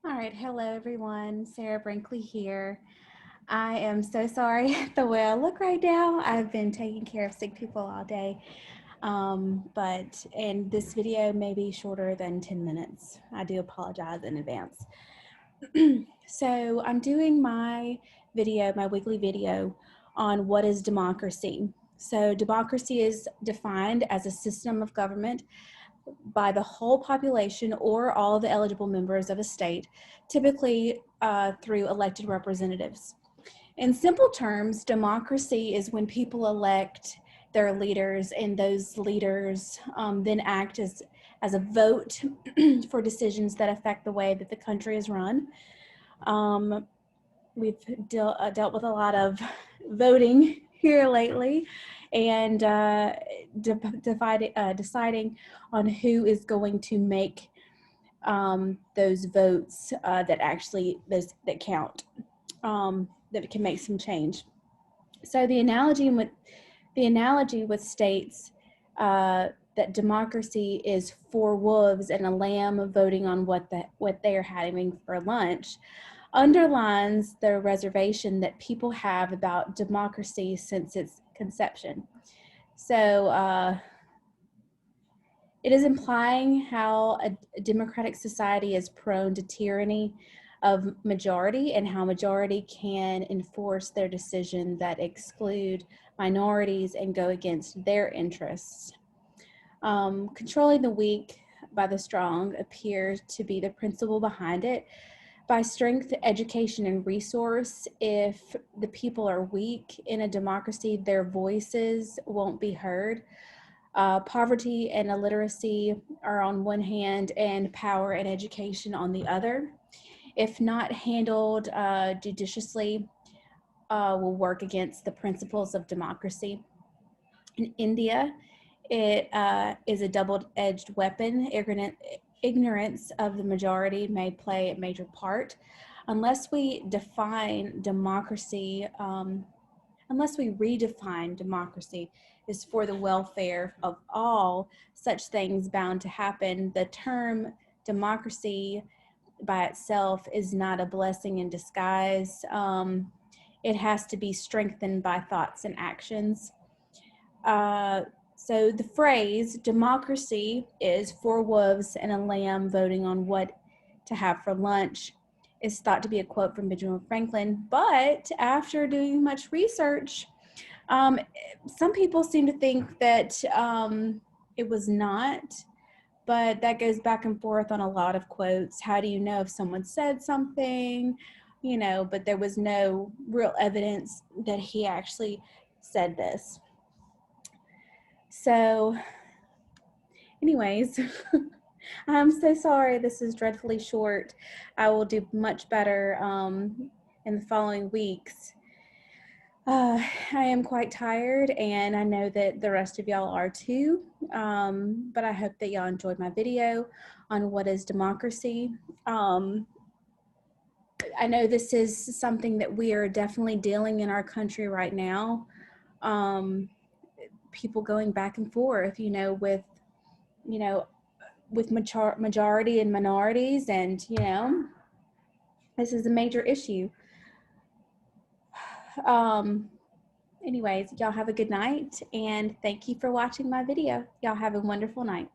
All right, hello everyone. Sarah Brinkley here. I am so sorry the way I look right now. I've been taking care of sick people all day, and this video may be shorter than 10 minutes. I do apologize in advance. So I'm doing my weekly video on what is democracy. So democracy is defined as a system of government by the whole population or all the eligible members of a state, typically through elected representatives. In simple terms, democracy is when people elect their leaders, and those leaders then act as a vote for decisions that affect the way that the country is run. We've dealt with a lot of voting here lately, and deciding on who is going to make those votes that count, that can make some change. So the analogy with states that democracy is four wolves and a lamb voting on what they are having for lunch underlines the reservation that people have about democracy since its conception. So it is implying how a democratic society is prone to tyranny of majority and how majority can enforce their decision that exclude minorities and go against their interests. Controlling the weak by the strong appears to be the principle behind it. By strength, education, and resource, if the people are weak in a democracy, their voices won't be heard. Poverty and illiteracy are on one hand, and power and education on the other. If not handled judiciously, will work against the principles of democracy. In India, it is a double-edged weapon. Ignorance of the majority may play a major part. Unless we define democracy, unless we redefine democracy is for the welfare of all, such things bound to happen. The term democracy by itself is not a blessing in disguise. It has to be strengthened by thoughts and actions. So the phrase democracy is four wolves and a lamb voting on what to have for lunch is thought to be a quote from Benjamin Franklin. But after doing much research, um, some people seem to think that it was not, but that goes back and forth on a lot of quotes. How do you know if someone said something? But there was no real evidence that he actually said this. So, anyways, I'm so sorry this is dreadfully short. I will do much better in the following weeks. I am quite tired, and I know that the rest of y'all are too, but I hope that y'all enjoyed my video on what is democracy. I know this is something that we are definitely dealing in our country right now. People going back and forth, you know, with majority and minorities, and this is a major issue. Anyways, y'all have a good night, and thank you for watching my video. Y'all have a wonderful night.